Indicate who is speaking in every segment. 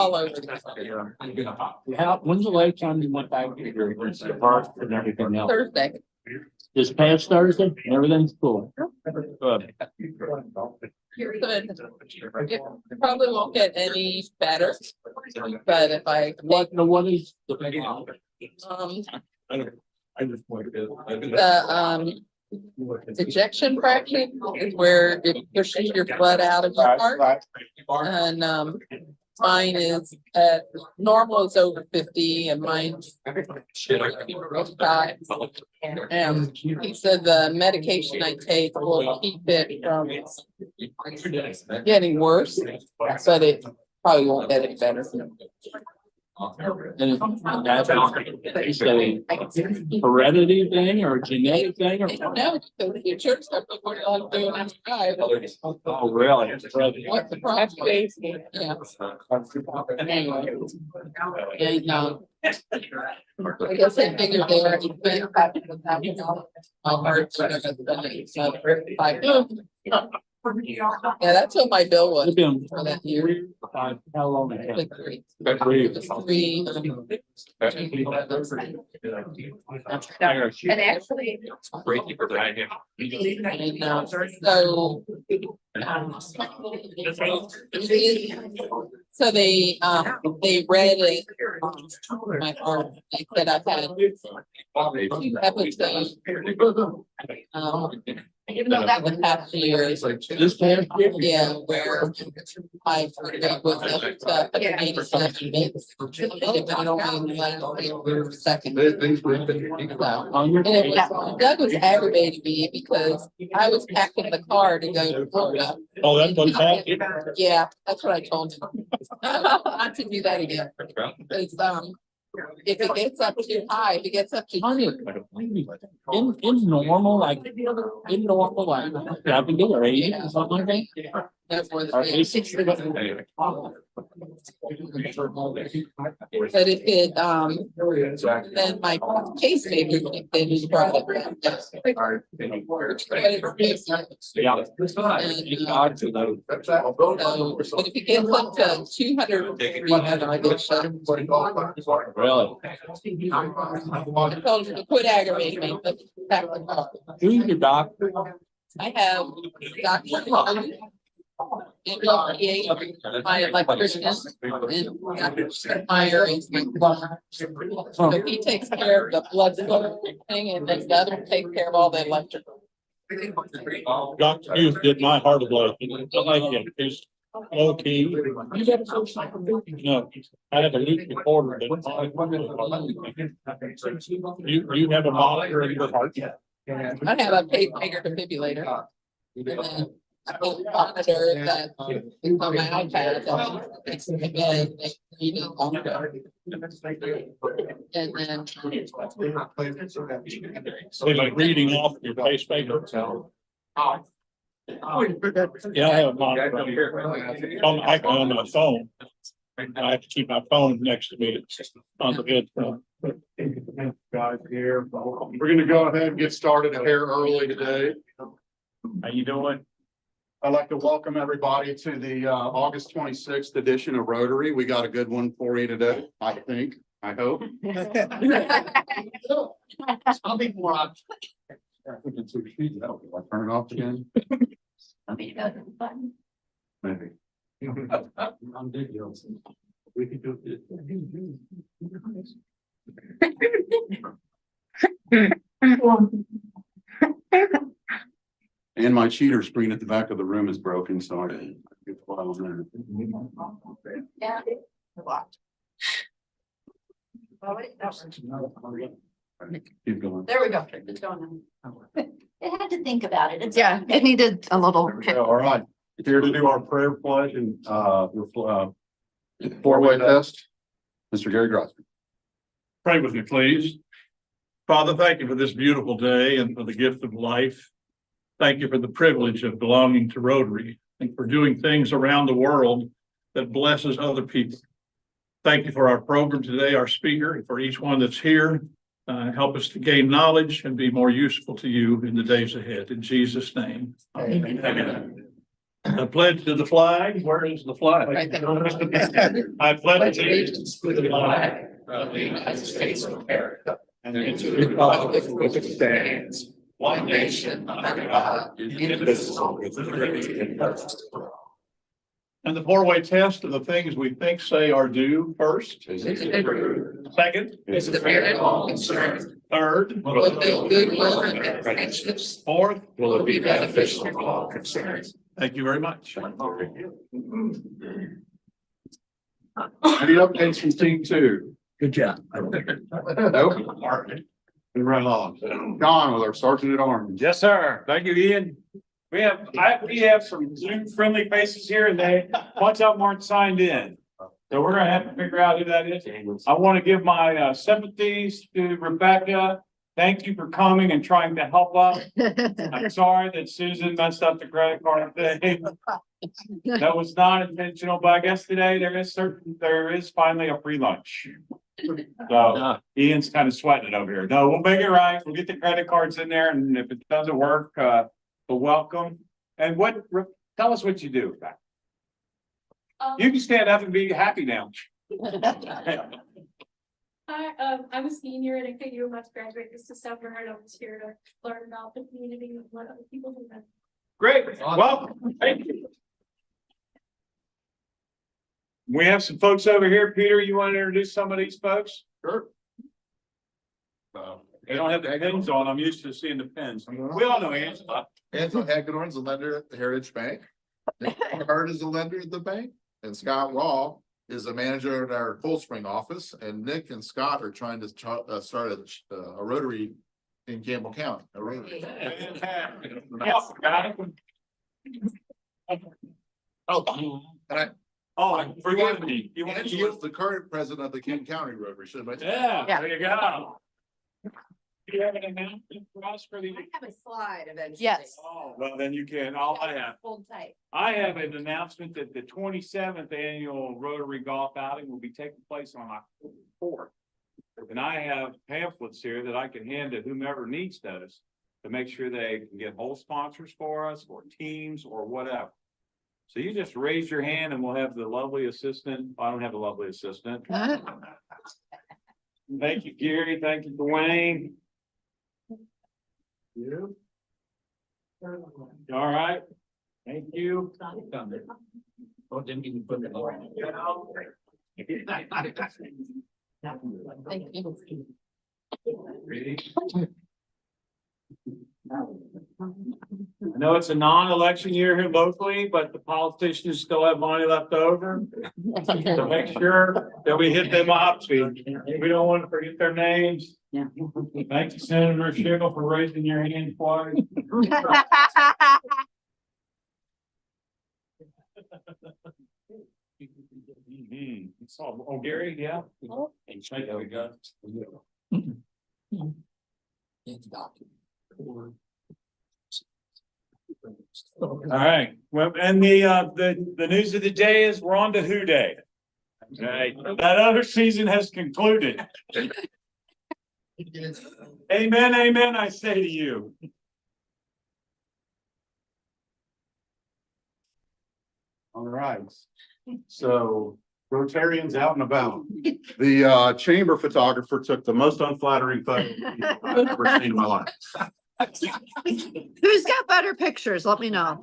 Speaker 1: all over.
Speaker 2: When's the last time you went back to your park and everything else?
Speaker 1: Thursday.
Speaker 2: This past Thursday, everything's cool. Good.
Speaker 1: Good. It probably won't get any better, but if I
Speaker 2: What is the
Speaker 1: ejection fraction is where it pushes your blood out of your heart, and mine is normal is over 50, and mine's 55. And he said the medication I take will keep it from getting worse, but it probably won't get any better.
Speaker 2: And that's a heredity thing or a genetic thing? Or
Speaker 1: No, because the insurance company will do it.
Speaker 2: oh, really?
Speaker 1: What the price is? Yeah. Anyway, and I guess I figured they were yeah, that's what my bill was for that year.
Speaker 2: How long?
Speaker 1: Like three.
Speaker 3: And actually,
Speaker 1: so they read it. My heart. They said I've had 2 episodes. Even though that was past years,
Speaker 2: This past year?
Speaker 1: yeah, where I was up to 87 minutes. It only like second. So, and Doug was aggravating me because I was packing the car to go to Florida.
Speaker 2: Oh, that's what's happening.
Speaker 1: Yeah, that's what I told him. Not to do that again. Because if it gets up too high, if it gets up too high,
Speaker 2: In normal, like 70 or 80 or something like that.
Speaker 1: that's where
Speaker 2: Or
Speaker 1: the
Speaker 2: 86.
Speaker 1: but if it then my pacemaker kicked in and brought it back.
Speaker 2: Yeah.
Speaker 1: So, but if it gets up to 200, 300, I get shut.
Speaker 2: Really?
Speaker 1: I told him to quit aggravating me, but back the car.
Speaker 2: Who's your doctor?
Speaker 1: I have Dr. my electrician, and Dr. Meyer is my plumber. So he takes care of the blood flow thing, and then the other takes care of all the electrical.
Speaker 2: Dr. Hughes did my heart ablation. I like him. He's low key. No, I have a loop recorder. You have a monitor in your heart?
Speaker 1: I have a pacemaker defibrillator. And then I have a monitor that is on my iPad that makes me bed. And then
Speaker 2: So like reading off your pacemaker. Yeah, I have a monitor on my phone. I have to keep my phone next to me on the bed.
Speaker 4: Guys here, we're gonna go ahead and get started here early today.
Speaker 2: How you doing?
Speaker 4: I'd like to welcome everybody to the August 26th edition of Rotary. We got a good one for you today, I think, I hope.
Speaker 1: I'll be more on.
Speaker 4: Turn it off again. Maybe. We could do And my cheater screen at the back of the room is broken, so I get the file on there.
Speaker 3: yeah.
Speaker 4: Keep going.
Speaker 3: There we go. It's going on. It had to think about it. Yeah, it needed a little.
Speaker 4: All right, here to do our prayer pledge and four-way test. Mr. Gary Grossman.
Speaker 5: Pray with me, please. Father, thank you for this beautiful day and for the gift of life. Thank you for the privilege of belonging to Rotary and for doing things around the world that blesses other people. Thank you for our program today, our speaker, and for each one that's here. Help us to gain knowledge and be more useful to you in the days ahead. In Jesus' name. Amen. Amen. I pledge to the flag. Where is the flag?
Speaker 1: Right there.
Speaker 5: I pledge allegiance to the flag of the United States of America and to the republic for which it stands, one nation under God, indivisible, with liberty and justice for all. And the four-way test of the things we think, say, or do. First, is it true? Second, is it fair to all concerned? Third, will it build goodwill and friendships? Fourth, will it be beneficial to all concerned? Thank you very much.
Speaker 4: Any updates from team two?
Speaker 2: Good job.
Speaker 4: Nope. And run on. Gone with our sergeant at arms.
Speaker 6: Yes, sir. Thank you, Ian. We have some Zoom friendly faces here and a bunch of them aren't signed in. So we're gonna have to figure out who that is. I want to give my sympathies to Rebecca. Thank you for coming and trying to help us. I'm sorry that Susan messed up the credit card thing. That was not intentional, but I guess today there is finally a free lunch. So Ian's kind of sweating it over here. No, we'll make it right. We'll get the credit cards in there, and if it doesn't work, we'll welcome. And tell us what you do. You can stand up and be happy now.
Speaker 7: I'm a senior and I think you must graduate this December, and I was here to learn about the community and what other people do.
Speaker 6: Great, welcome. Thank you. We have some folks over here. Peter, you want to introduce some of these folks?
Speaker 4: Sure.
Speaker 6: They don't have the pins on. I'm used to seeing the pins. We all know Angela.
Speaker 8: Angela Hagedorn's a lender at the Heritage Bank. Nick Hart is a lender at the bank, and Scott Raw is a manager at our Cold Spring office. And Nick and Scott are trying to start a Rotary in Campbell County. A Rotary.
Speaker 6: Forgive me.
Speaker 8: Angela's the current president of the King County Rotary. Should I?
Speaker 6: Yeah, there you go. Do you have an announcement for us for the?
Speaker 3: I have a slide eventually.
Speaker 9: Yes.
Speaker 6: Oh, well, then you can.
Speaker 3: Hold tight.
Speaker 6: I have an announcement that the 27th annual Rotary Golf Outing will be taking place on October 4th. And I have pamphlets here that I can hand to whomever needs those to make sure they can get whole sponsors for us or teams or whatever. So you just raise your hand and we'll have the lovely assistant. I don't have a lovely assistant. Thank you, Gary. Thank you, Dwayne. You. All right. Thank you.
Speaker 2: Oh, didn't even put it on.
Speaker 1: Thank you.
Speaker 6: I know it's a non-election year here locally, but the politicians still have money left over. So make sure that we hit them up. We don't want to forget their names.
Speaker 9: Yeah.
Speaker 6: Thank you, Senator Schigel, for raising your hand twice. Oh, Gary, yeah. All right, well, and the news of the day is we're on to Who Day. Okay, that other season has concluded. Amen, amen, I say to you.
Speaker 4: All right. So Rotarians out and about. The chamber photographer took the most unflattering photo I've ever seen in my life.
Speaker 9: Who's got better pictures? Let me know.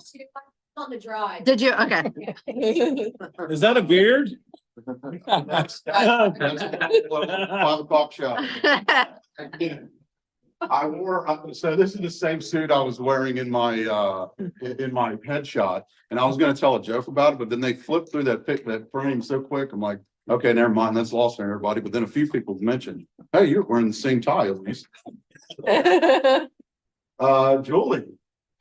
Speaker 3: On the drive.
Speaker 9: Did you? Okay.
Speaker 6: Is that a beard?
Speaker 4: 5 o'clock shot. I wore, so this is the same suit I was wearing in my headshot, and I was gonna tell a joke about it, but then they flipped through that frame so quick. I'm like, okay, never mind, that's lost on everybody. But then a few people mentioned, hey, you're wearing the same tie as me. Julie,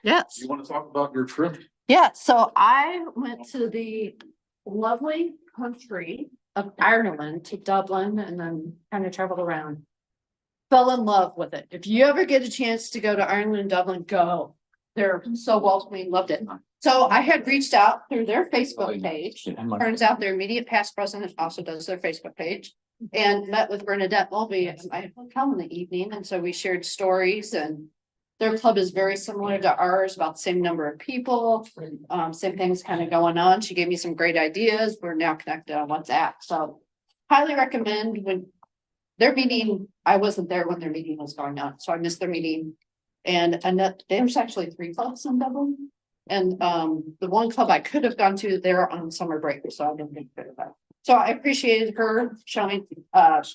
Speaker 9: Yes.
Speaker 4: you want to talk about your trip?
Speaker 9: Yeah. So I went to the lovely country of Ireland, to Dublin, and then kind of traveled around. Fell in love with it. If you ever get a chance to go to Ireland and Dublin, go. They're so welcoming, loved it. So I had reached out through their Facebook page. Turns out their immediate past president also does their Facebook page. And met with Bernadette Mulvey at my hotel in the evening. And so we shared stories and Their club is very similar to ours, about the same number of people, same things kind of going on. She gave me some great ideas. We're now connected on WhatsApp, so highly recommend when their meeting, I wasn't there when their meeting was going on, so I missed their meeting. And there's actually 3 clubs in Dublin. And the one club I could have gone to, they're on summer break, so I didn't think of that. So I appreciated her showing,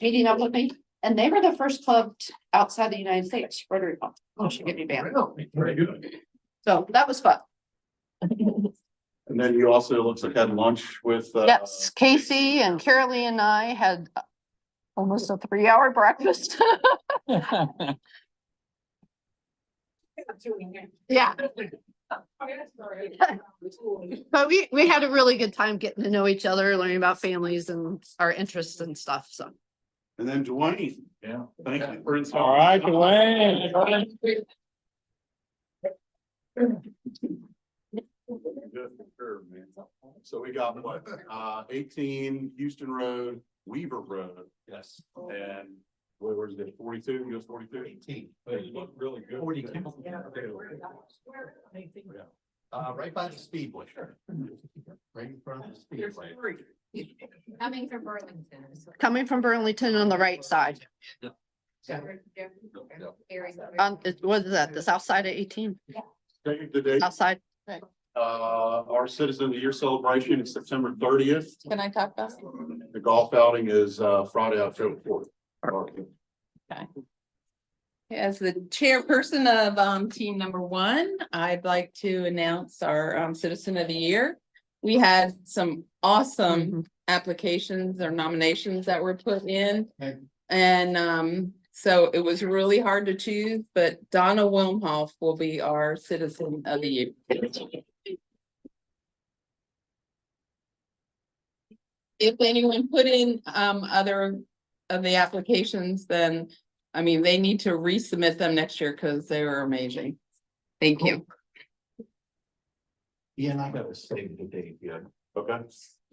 Speaker 9: meeting up with me, and they were the first club outside the United States, Rotary Club. Oh, she gave me band.
Speaker 5: Very good.
Speaker 9: So that was fun.
Speaker 4: And then you also, looks like, had lunch with.
Speaker 9: Yes, Casey and Carolee and I had almost a 3-hour breakfast. Yeah. But we had a really good time getting to know each other, learning about families and our interests and stuff, so.
Speaker 4: And then Dwayne.
Speaker 5: Yeah, thank you for it.
Speaker 2: All right, Dwayne.
Speaker 4: So we got what, 18 Houston Road, Weaver Road.
Speaker 8: Yes.
Speaker 4: And where was it, 42, US 42?
Speaker 8: 18.
Speaker 5: They look really good.
Speaker 8: 42. Right by the Speedway. Right in front of the Speedway.
Speaker 3: Coming from Burlington.
Speaker 9: Coming from Burlington on the right side. What is that, the south side of 18,
Speaker 4: The date,
Speaker 9: south side?
Speaker 4: our Citizen of the Year celebration is September 30th.
Speaker 1: Can I talk about?
Speaker 4: The golf outing is Friday, October 4th.
Speaker 1: As the chairperson of team number 1, I'd like to announce our Citizen of the Year. We had some awesome applications or nominations that were put in. And so it was really hard to choose, but Donna Wilmhoff will be our Citizen of the Year. If anyone put in other of the applications, then I mean, they need to resubmit them next year because they were amazing. Thank you.
Speaker 10: Yeah, and I gotta save the date yet.
Speaker 4: Okay.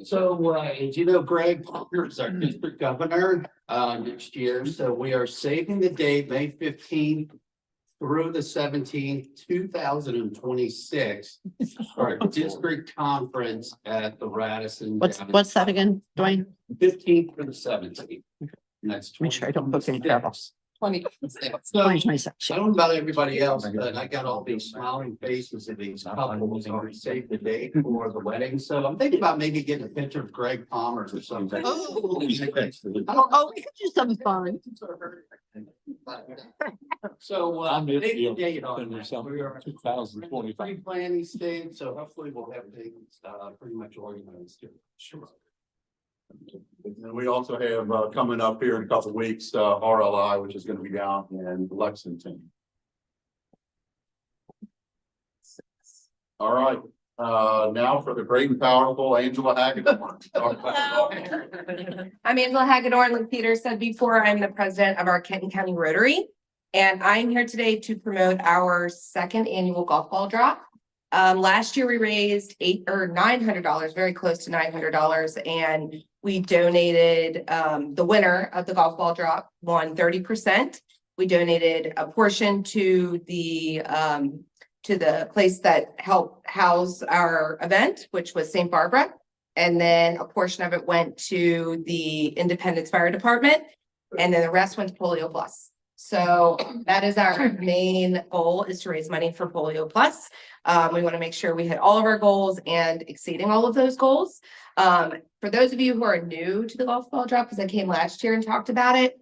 Speaker 10: So, as you know, Greg Popper is our district governor, next year, so we are saving the date, May 15th through the 17th, 2026, for our district conference at the Radisson.
Speaker 9: What's that again, Dwayne?
Speaker 10: 15th through the 17th. Next.
Speaker 9: Make sure I don't book any travel.
Speaker 1: 2026.
Speaker 10: So,
Speaker 9: 2026.
Speaker 10: I don't know about everybody else, but I got all these smiling faces of these couples already saved the date for the wedding. So I'm thinking about maybe getting a picture of Greg Palmer or something.
Speaker 9: Oh.
Speaker 10: Oh,
Speaker 9: We could do something fun.
Speaker 10: So,
Speaker 2: I missed
Speaker 10: maybe
Speaker 2: the
Speaker 10: a date on
Speaker 2: open or
Speaker 10: that.
Speaker 2: something,
Speaker 10: We are
Speaker 2: 2025.
Speaker 10: pre-planning stage, so hopefully we'll have things, pretty much organized here. Sure.
Speaker 4: And we also have coming up here in a couple of weeks, RLI, which is going to be down in Lexington. All right, now for the great and powerful Angela Hagedorn.
Speaker 11: I'm Angela Hagedorn. Like Peter said before, I'm the president of our Kenton County Rotary. And I'm here today to promote our 2nd annual golf ball drop. Last year we raised $900, very close to $900, and we donated, the winner of the golf ball drop won 30%. We donated a portion to the place that helped house our event, which was St. Barbara. And then a portion of it went to the Independence Fire Department, and then the rest went to Polio Plus. So that is our main goal, is to raise money for Polio Plus. We want to make sure we hit all of our goals and exceeding all of those goals. For those of you who are new to the golf ball drop, because I came last year and talked about it,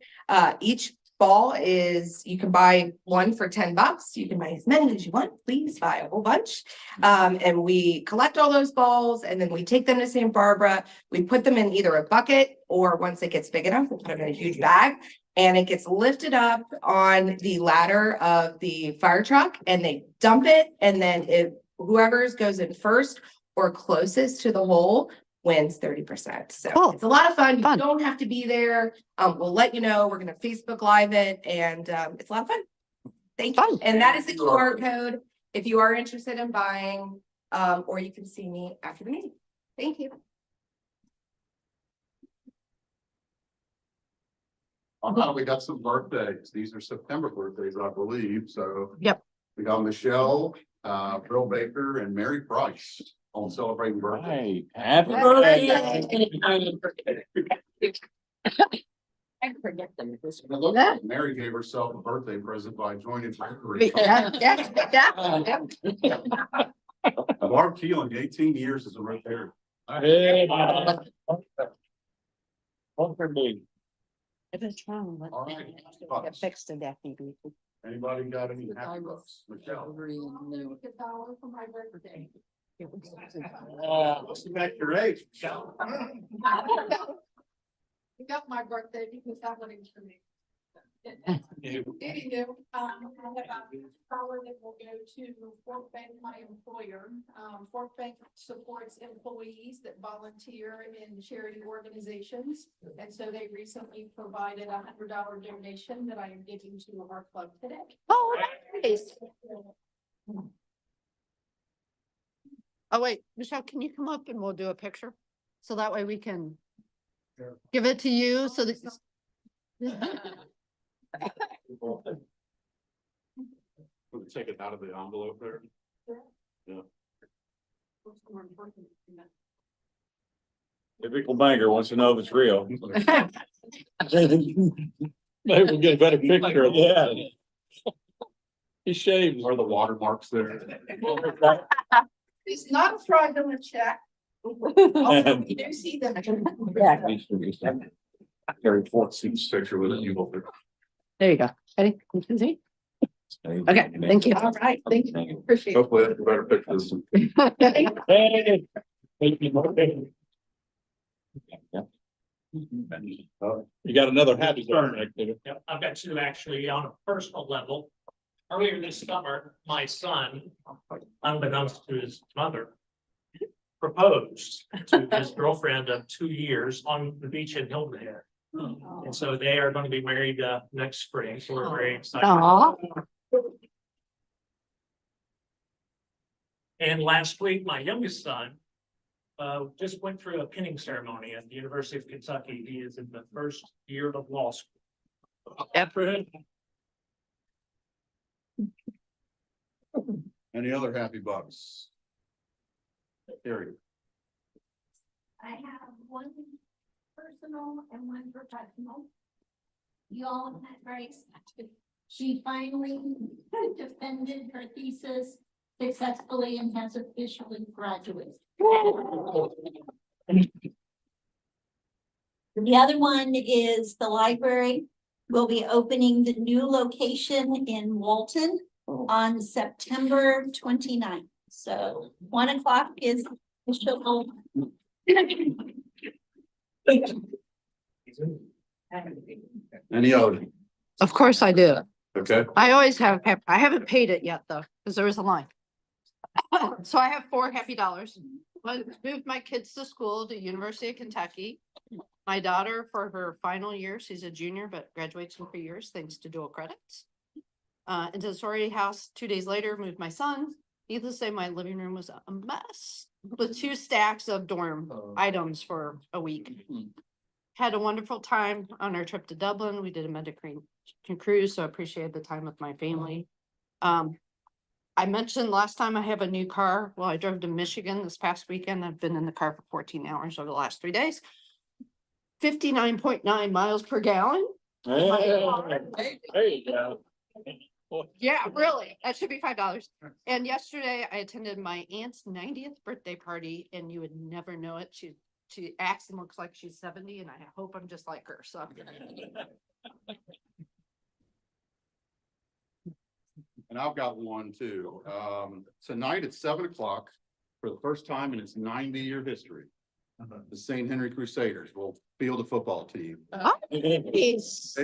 Speaker 11: each ball you can buy one for $10. You can buy as many as you want. Please buy a whole bunch. And we collect all those balls, and then we take them to St. Barbara. We put them in either a bucket, or once it gets big enough, we'll put them in a huge bag. And it gets lifted up on the ladder of the fire truck, and they dump it. And then whoever goes in first or closest to the hole wins 30%. So It's a lot of fun. You don't have to be there. We'll let you know. We're going to Facebook Live it, and it's a lot of fun. Thank you. And that is the QR code if you are interested in buying, or you can see me after the meeting. Thank you.
Speaker 4: We got some birthdays. These are September birthdays, I believe, so.
Speaker 9: Yep.
Speaker 4: We got Michelle, Bill Baker and Mary Price on celebrating birthday.
Speaker 2: Hey, happy birthday.
Speaker 9: I forget them.
Speaker 4: And it looked like Mary gave herself a birthday present by joining. Rotary. Barb Keeling, 18 years as a Rotary.
Speaker 2: Hey, one for me.
Speaker 9: If it's wrong,
Speaker 4: All right.
Speaker 9: get fixed in that maybe.
Speaker 4: Anybody got any happy bucks? Michelle.
Speaker 7: $1 for my birthday.
Speaker 4: Looking back your age, Michelle.
Speaker 7: You got my birthday because that one is for me. Anywho, I have $1 that will go to Fort Bank, my employer. Fort Bank supports employees that volunteer in charity organizations. And so they recently provided $100 donation that I am giving to our club today.
Speaker 9: Oh, nice. Oh, wait, Michelle, can you come up and we'll do a picture? So that way we can give it to you so that.
Speaker 4: We'll take it out of the envelope there.
Speaker 5: Typical banker wants to know if it's real.
Speaker 2: Maybe we'll get a better picture of that. He shaved.
Speaker 4: Are the watermarks there?
Speaker 7: It's not a fraudulent check. Also, we do see them.
Speaker 4: Harry Ford seems picture with an evil.
Speaker 9: There you go. Ready? You can see? Okay, thank you.
Speaker 7: All right, thank you. Appreciate it.
Speaker 4: Hopefully that's a better picture this one.
Speaker 2: Hey. Thank you. You got another happy birthday.
Speaker 12: Yep, I've got two actually on a personal level. Earlier this summer, my son, unbeknownst to his mother, proposed to his girlfriend of 2 years on the beach in Hilton Head. And so they are going to be married next spring, so we're very excited.
Speaker 9: Aw.
Speaker 12: And last week, my youngest son just went through a pinning ceremony at the University of Kentucky. He is in the first year of law school.
Speaker 4: Any other happy bucks? Harry.
Speaker 3: I have one personal and one professional. You all met Grace. She finally defended her thesis successfully and has officially graduated. The other one is the library will be opening the new location in Walton on September 29th. So 1 o'clock is official.
Speaker 4: Any other?
Speaker 9: Of course I do.
Speaker 4: Okay.
Speaker 9: I always have, I haven't paid it yet though, because there was a line. So I have 4 happy dollars. I moved my kids to school to University of Kentucky. My daughter for her final year, she's a junior, but graduates in 3 years thanks to dual credits. Into the sorority house 2 days later, moved my son. Needless to say, my living room was a mess with 2 stacks of dorm items for a week. Had a wonderful time on our trip to Dublin. We did a Mediterranean cruise, so I appreciated the time with my family. I mentioned last time I have a new car. Well, I drove to Michigan this past weekend. I've been in the car for 14 hours over the last 3 days. 59.9 miles per gallon.
Speaker 2: Hey, there you go.
Speaker 9: Yeah, really. That should be $5. And yesterday I attended my aunt's 90th birthday party, and you would never know it. She acts and looks like she's 70, and I hope I'm just like her. So
Speaker 4: And I've got one too. Tonight at 7 o'clock, for the first time in its 90-year history, the St. Henry Crusaders will field a football team.
Speaker 9: nice.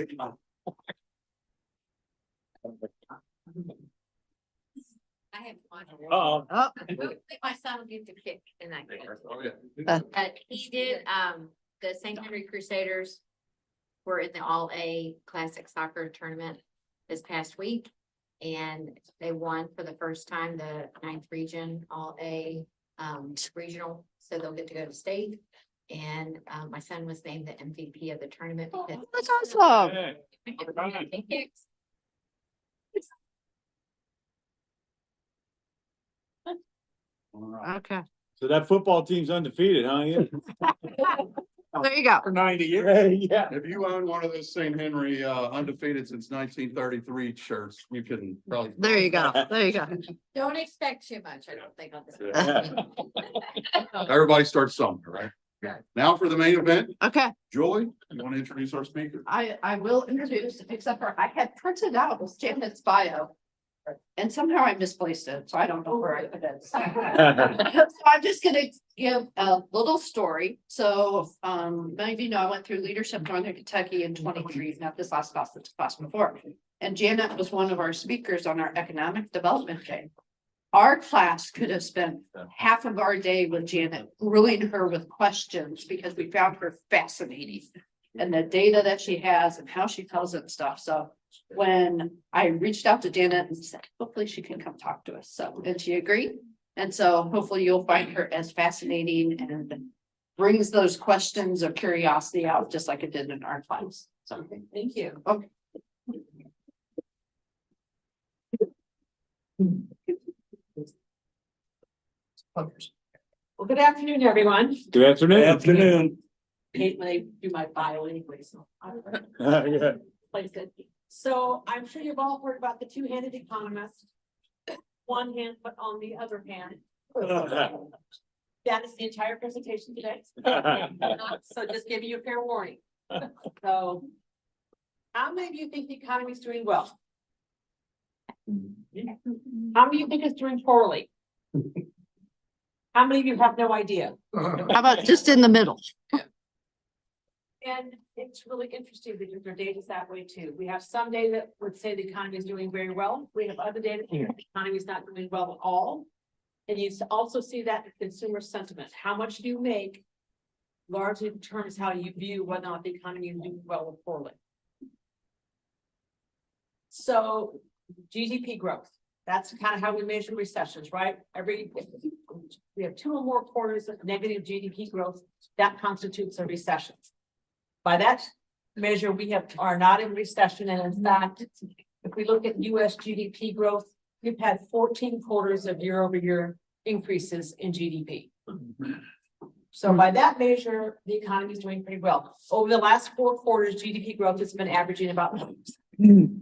Speaker 3: I have one.
Speaker 2: Oh,
Speaker 3: Hopefully my son will get to kick in that game.
Speaker 4: Oh, yeah.
Speaker 3: He did, the St. Henry Crusaders were in the All-A Classic Soccer Tournament this past week. And they won for the first time the 9th region All-A regional, so they'll get to go to state. And my son was named the MVP of the tournament. because-
Speaker 9: That's awesome.
Speaker 2: hey.
Speaker 3: Kicks.
Speaker 9: Okay,
Speaker 6: So that football team's undefeated, huh? Yeah.
Speaker 9: there you go.
Speaker 6: For 90 years. Yeah.
Speaker 4: If you own one of those St. Henry, undefeated since 1933 shirts, you can probably.
Speaker 9: There you go. There you go.
Speaker 3: Don't expect too much, I don't think, on this.
Speaker 4: Everybody starts somewhere, right?
Speaker 3: Right.
Speaker 4: Now for the main event,
Speaker 9: Okay,
Speaker 4: Julie, you want to introduce our speaker?
Speaker 9: I will introduce, except for I had printed out Janet's bio. And somehow I misplaced it, so I don't know where I put it. So I'm just gonna give a little story. So, many of you know, I went through Leadership Northern Kentucky in 23, not this last class, but the class before. And Janet was one of our speakers on our economic development day. Our class could have spent half of our day with Janet, grilling her with questions because we found her fascinating. And the data that she has and how she tells it and stuff. So when I reached out to Janet and said, hopefully she can come talk to us. So, and she agreed. And so hopefully you'll find her as fascinating and brings those questions of curiosity out, just like it did in our class. So thank you. Okay.
Speaker 13: Well, good afternoon, everyone.
Speaker 6: Good afternoon. Afternoon.
Speaker 13: Hate when I do my bio anyway, so.
Speaker 6: Yeah.
Speaker 13: Place it. So I'm sure you've all heard about the two-handed economist. One hand, but on the other hand. That is the entire presentation today. So just giving you a fair warning. So. How many of you think the economy is doing well? How many of you think it's doing poorly? How many of you have no idea?
Speaker 9: How about just in the middle?
Speaker 13: And it's really interesting because their data is that way too. We have some data that would say the economy is doing very well. We have other data that the economy is not doing well at all. And you also see that in consumer sentiment. How much do you make largely determines how you view whether or not the economy is doing well or poorly. So GDP growth, that's kind of how we measure recessions, right? We have 2 or more quarters of negative GDP growth, that constitutes a recession. By that measure, we are not in recession. And in fact, if we look at US GDP growth, we've had 14 quarters of year-over-year increases in GDP. So by that measure, the economy is doing pretty well. Over the last 4 quarters, GDP growth has been averaging about 1%.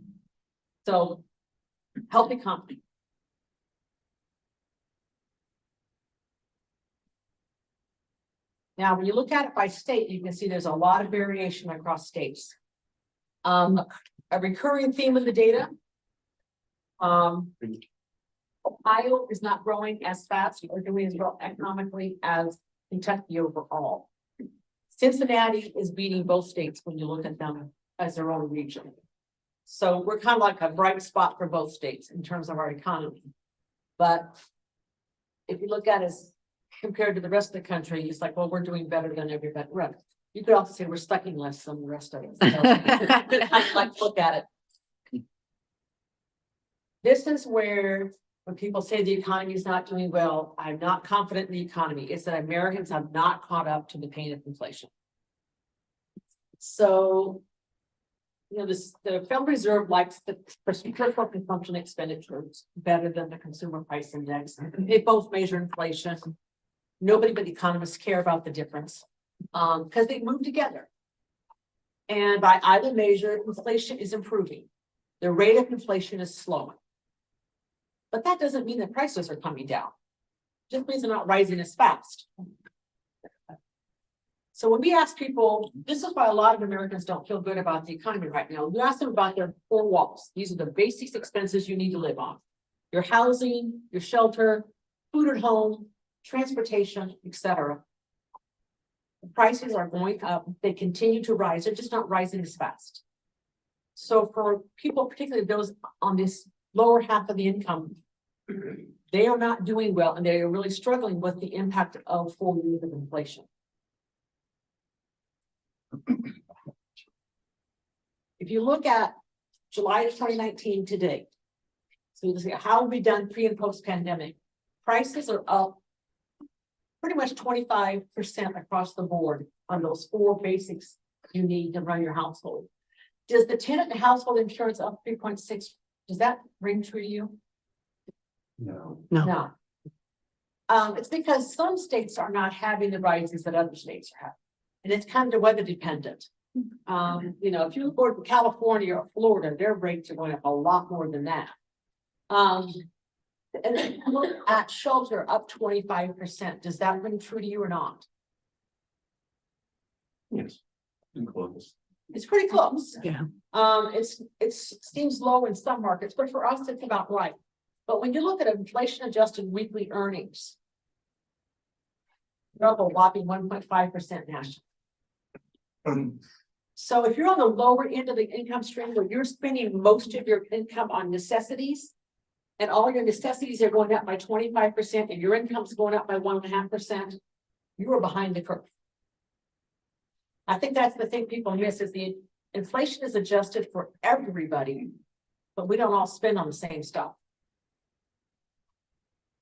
Speaker 13: So healthy economy. Now, when you look at it by state, you can see there's a lot of variation across states. A recurring theme of the data. Ohio is not growing as fast or doing as well economically as Kentucky overall. Cincinnati is beating both states when you look at them as their own region. So we're kind of like a bright spot for both states in terms of our economy. But if you look at us compared to the rest of the country, it's like, well, we're doing better than everybody. Right. You could also say we're sucking less than the rest of us. So I like to look at it. This is where when people say the economy is not doing well, I'm not confident in the economy. It's that Americans have not caught up to the pain of inflation. So, you know, the Federal Reserve likes the personal consumption expenditures better than the consumer price index. They both measure inflation. Nobody but economists care about the difference because they move together. And by either measure, inflation is improving. The rate of inflation is slowing. But that doesn't mean that prices are coming down. It just means they're not rising as fast. So when we ask people, this is why a lot of Americans don't feel good about the economy right now. We ask them about their 4 walls. These are the basic expenses you need to live on. Your housing, your shelter, food at home, transportation, etc. The prices are going up. They continue to rise. They're just not rising as fast. So for people, particularly those on this lower half of the income, they are not doing well, and they are really struggling with the impact of 4 years of inflation. If you look at July of 2019 to date, so you can see how we done pre and post pandemic, prices are up pretty much 25% across the board on those 4 basics you need to run your household. Does the tenant and household insurance up 3.6? Does that ring true to you?
Speaker 4: No.
Speaker 9: No.
Speaker 13: It's because some states are not having the rises that other states are having. And it's kind of weather dependent. If you go to California or Florida, their rates are going up a lot more than that. And then look at shelter up 25%. Does that ring true to you or not?
Speaker 5: Yes. Close.
Speaker 13: It's pretty close.
Speaker 1: Yeah.
Speaker 13: It seems low in some markets, but for us, it's about right. But when you look at inflation adjusted weekly earnings, they're up a whopping 1.5% nationally. So if you're on the lower end of the income stream where you're spending most of your income on necessities, and all your necessities are going up by 25%, and your income's going up by 1.5%, you are behind the curve. I think that's the thing people miss is the inflation is adjusted for everybody, but we don't all spend on the same stuff.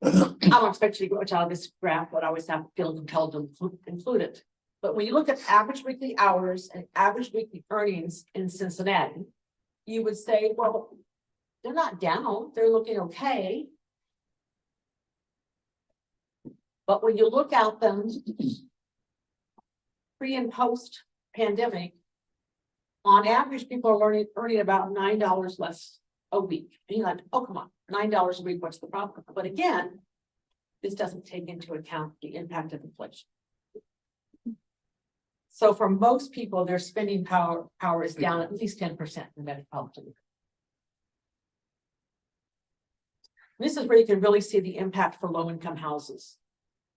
Speaker 13: I don't expect you to go out of this graph, but I always have to feel compelled to include it. But when you look at average weekly hours and average weekly earnings in Cincinnati, you would say, well, they're not down, they're looking okay. But when you look at them pre and post pandemic, on average, people are earning about $9 less a week. And you're like, oh, come on, $9 a week, what's the problem? But again, this doesn't take into account the impact of inflation. So for most people, their spending power is down at least 10% in the metropolitan area. This is where you can really see the impact for low-income houses.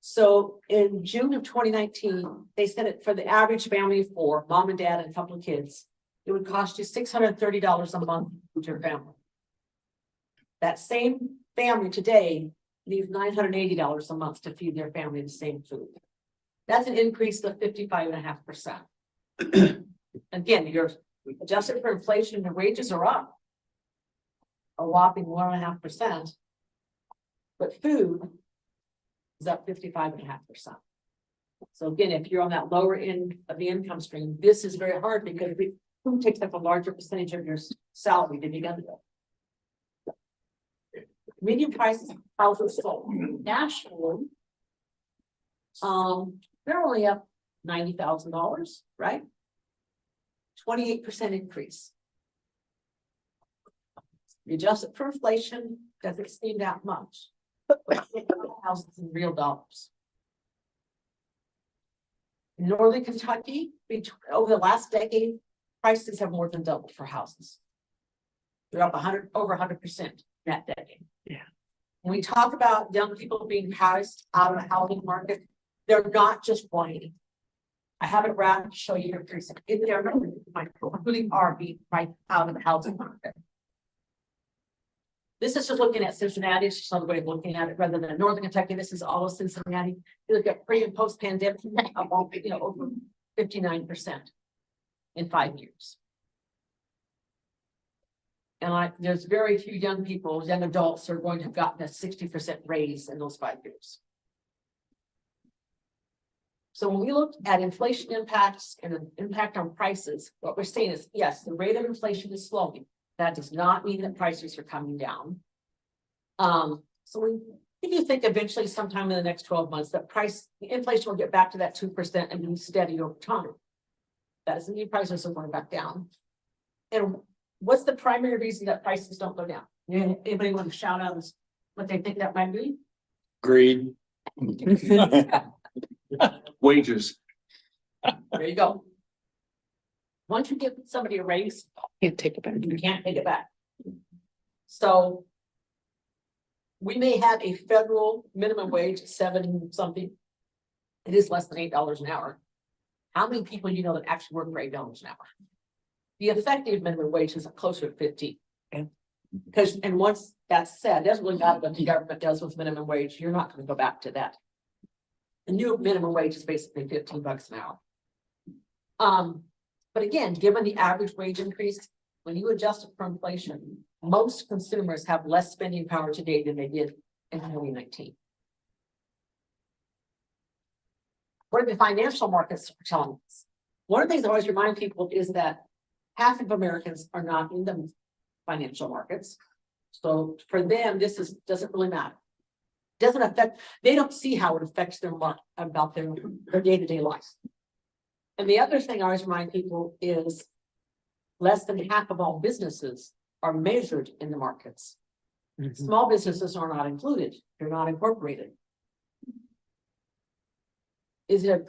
Speaker 13: So in June of 2019, they said it for the average family for mom and dad and a couple of kids, it would cost you $630 a month with your family. That same family today needs $980 a month to feed their family the same food. That's an increase of 55.5%. Again, you're adjusted for inflation, the wages are up a whopping 1.5%. But food is up 55.5%. So again, if you're on that lower end of the income stream, this is very hard because food takes up a larger percentage of your salary than you got to go. Median prices of houses sold nationally, they're only up $90,000, right? 28% increase. You adjust it for inflation, doesn't seem that much. Houses in real dollars. In Northern Kentucky, over the last decade, prices have more than doubled for houses. They're up over 100% that decade.
Speaker 1: Yeah.
Speaker 13: When we talk about young people being housed out of the housing market, they're not just whining. I have a graph to show you here. They're really are being right out of the housing market. This is just looking at Cincinnati. It's just another way of looking at it rather than Northern Kentucky. This is all of Cincinnati. You look at pre and post pandemic, over 59% in 5 years. And there's very few young people, young adults who are going to have gotten a 60% raise in those 5 years. So when we look at inflation impacts and the impact on prices, what we're saying is, yes, the rate of inflation is slowing. That does not mean that prices are coming down. So if you think eventually sometime in the next 12 months that inflation will get back to that 2% and be steady over time. That doesn't mean prices are going back down. And what's the primary reason that prices don't go down? Anybody want to shout out what they think that might be?
Speaker 6: Greed. Wages.
Speaker 13: There you go. Once you give somebody a raise,
Speaker 1: Can't take it back.
Speaker 13: you can't take it back. So we may have a federal minimum wage at 7 something. It is less than $8 an hour. How many people you know that actually work for $8 an hour? The effective minimum wage is closer to 15. Because, and once that's said, it doesn't really matter what the government does with minimum wage. You're not going to go back to that. The new minimum wage is basically $15 an hour. But again, given the average wage increase, when you adjust it for inflation, most consumers have less spending power today than they did in 2019. What are the financial markets telling us? One of the things I always remind people is that half of Americans are not in the financial markets. So for them, this doesn't really matter. Doesn't affect, they don't see how it affects their about their day-to-day life. And the other thing I always remind people is less than half of all businesses are measured in the markets. Small businesses are not included. They're not incorporated. Is it a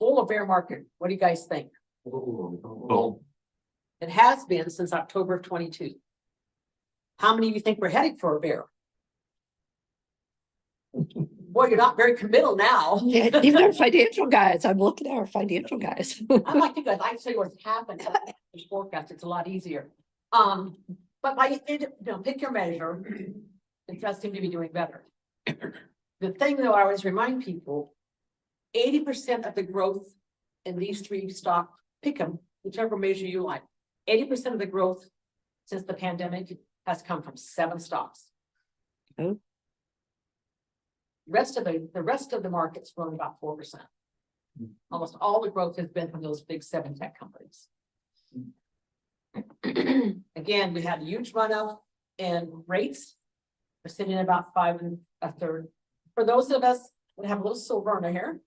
Speaker 13: bull or bear market? What do you guys think? It has been since October of 22. How many of you think we're heading for a bear? Boy, you're not very committal now.
Speaker 9: Yeah, even our financial guys, I'm looking at our financial guys.
Speaker 13: I'm like you guys, I can tell you what's happened. This forecast, it's a lot easier. But pick your measure. It does seem to be doing better. The thing though, I always remind people, 80% of the growth in these three stock, pick them, whichever measure you like. 80% of the growth since the pandemic has come from 7 stocks.
Speaker 9: Oh.
Speaker 13: The rest of the market's grown about 4%. Almost all the growth has been from those big 7 tech companies. Again, we had a huge run up in rates. We're sitting at about 5 1/3. For those of us that have a little silver in our hair,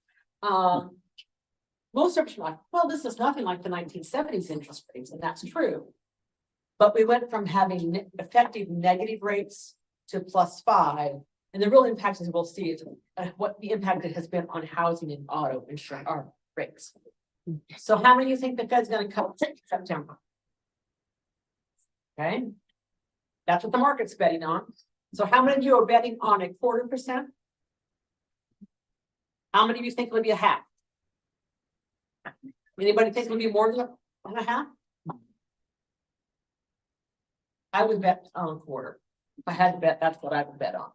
Speaker 13: most of us are like, well, this is nothing like the 1970s interest rates, and that's true. But we went from having effective negative rates to +5. And the real impact, as we'll see, is what the impact it has been on housing and auto insurance rates. So how many of you think the Fed's going to cut in September? Okay. That's what the market's betting on. So how many of you are betting on 0.25%? How many of you think it'll be a half? Anybody think it'll be more than a half? I would bet on 1/4. If I had to bet, that's what I would bet on.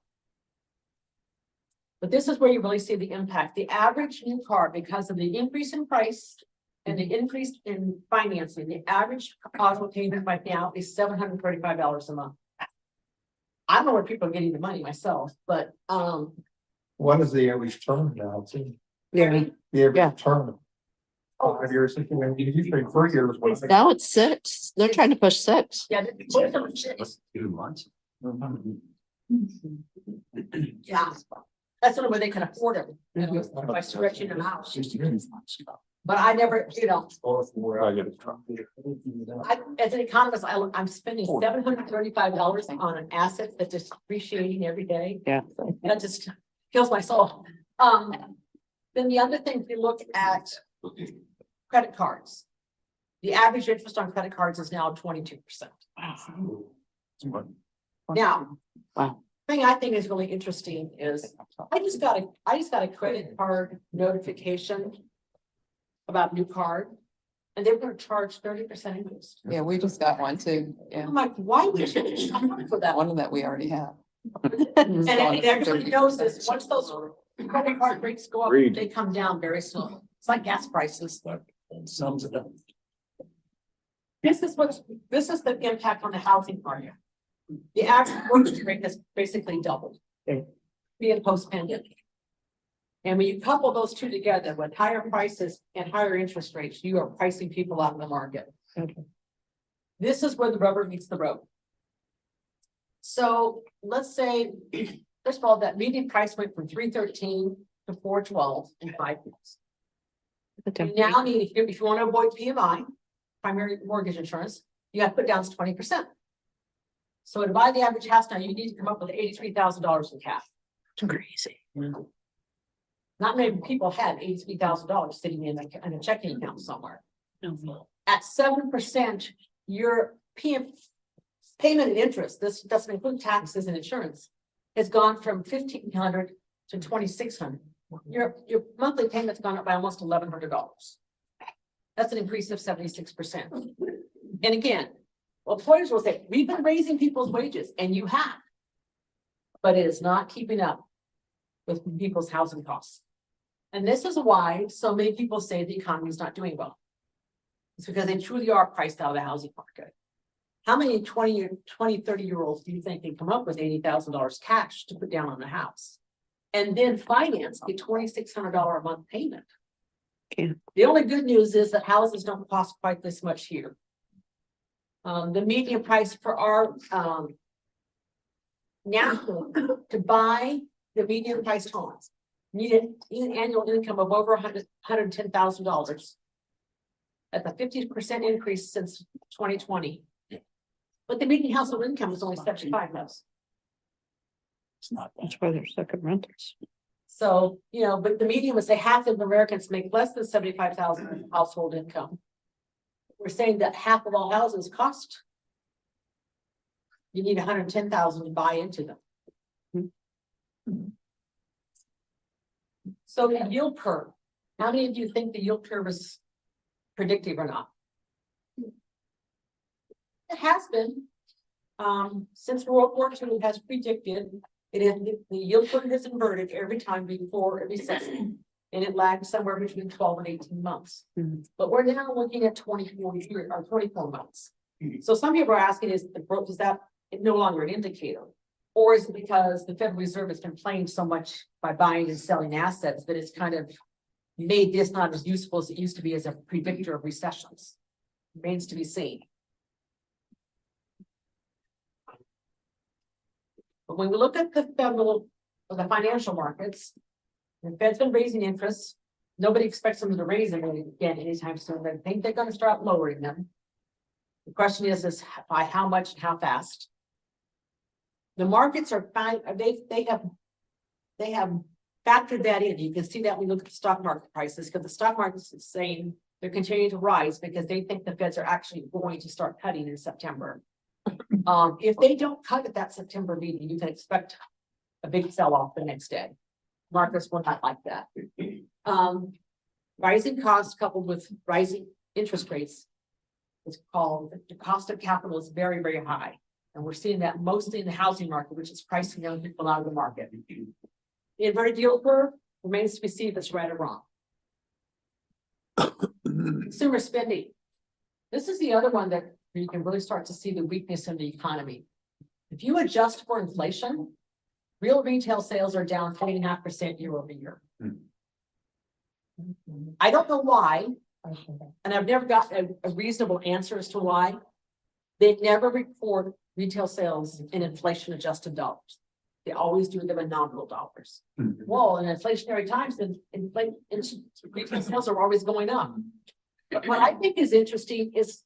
Speaker 13: But this is where you really see the impact. The average new car, because of the increase in price and the increase in financing, the average auto payment right now is $735 a month. I don't know where people are getting the money myself, but
Speaker 2: What is the average term now?
Speaker 9: Yeah.
Speaker 2: The average term. 5 years, usually 3 years.
Speaker 9: Now it's 6. They're trying to push 6.
Speaker 13: yeah,
Speaker 10: 2 months.
Speaker 13: yeah. That's the only way they can afford it, by stretching them out. But I never, as an economist, I'm spending $735 on an asset that's just appreciating every day.
Speaker 9: Yeah.
Speaker 13: That just kills my soul. Then the other thing, if you look at credit cards, the average interest on credit cards is now 22%. Now,
Speaker 9: Wow.
Speaker 13: thing I think is really interesting is I just got a credit card notification about new card, and they're going to charge 30% interest.
Speaker 1: Yeah, we just got one too. Yeah,
Speaker 13: I'm like, why would you sign up for that?
Speaker 1: one that we already have.
Speaker 13: And everybody knows this, once those credit card rates go up,
Speaker 2: Agreed.
Speaker 13: they come down very slow. It's like gas prices.
Speaker 2: Sums it up.
Speaker 13: This is the impact on the housing market. The average mortgage rate has basically doubled. Being post-pandemic. And when you couple those two together with higher prices and higher interest rates, you are pricing people out of the market.
Speaker 9: Okay.
Speaker 13: This is where the rubber meets the road. So let's say, first of all, that median price went from 313 to 412 in 5 years. You now need, if you want to avoid PMI, primary mortgage insurance, you have to put down 20%. So to buy the average house now, you need to come up with $83,000 in cash.
Speaker 9: Crazy.
Speaker 13: Not many people had $83,000 sitting in a checking account somewhere. At 7%, your payment and interest, this doesn't include taxes and insurance, has gone from $1,500 to $2,600. Your monthly payment's gone up by almost $1,100. That's an increase of 76%. And again, employers will say, we've been raising people's wages, and you have. But it is not keeping up with people's housing costs. And this is why so many people say the economy is not doing well. It's because they truly are priced out of the housing market. How many 20, 30-year-olds do you think can come up with $80,000 cash to put down on a house? And then finance a $2,600 a month payment?
Speaker 9: Yeah.
Speaker 13: The only good news is that houses don't cost quite this much here. The median price for our now to buy the median priced homes. Need an annual income of over $110,000. That's a 50% increase since 2020. But the median household income is only 75,000.
Speaker 2: It's not.
Speaker 9: That's why they're second renters.
Speaker 13: So, you know, but the median would say half of Americans make less than 75,000 household income. We're saying that half of all houses cost. You need 110,000 to buy into them. So the yield curve, how many of you think the yield curve is predictive or not? It has been. Since World War II, it has predicted. It is, the yield curve has inverted every time before a recession. And it lagged somewhere between 12 and 18 months. But we're now looking at 24 years or 24 months. So some people are asking, is that no longer an indicator? Or is it because the Federal Reserve has been playing so much by buying and selling assets that it's kind of made this not as useful as it used to be as a predictor of recessions? Remains to be seen. But when we look at the federal or the financial markets, the Fed's been raising interest. Nobody expects them to raise them again anytime soon. They think they're going to start lowering them. The question is by how much and how fast. The markets are fine. They have factored that in. You can see that when we look at the stock market prices, because the stock market is saying they're continuing to rise because they think the Feds are actually going to start cutting in September. If they don't cut at that September meeting, you can expect a big sell-off the next day. Markets will not like that. Rising costs coupled with rising interest rates is called the cost of capital is very, very high. And we're seeing that mostly in the housing market, which is pricing young people out of the market. The inverted yield curve remains to be seen if it's right or wrong. Consumer spending. This is the other one that you can really start to see the weakness in the economy. If you adjust for inflation, real retail sales are down 3.5% year over year. I don't know why, and I've never got a reasonable answer as to why. They never report retail sales in inflation adjusted dollars. They always do them in nominal dollars. Well, in inflationary times, then retail sales are always going up. But what I think is interesting is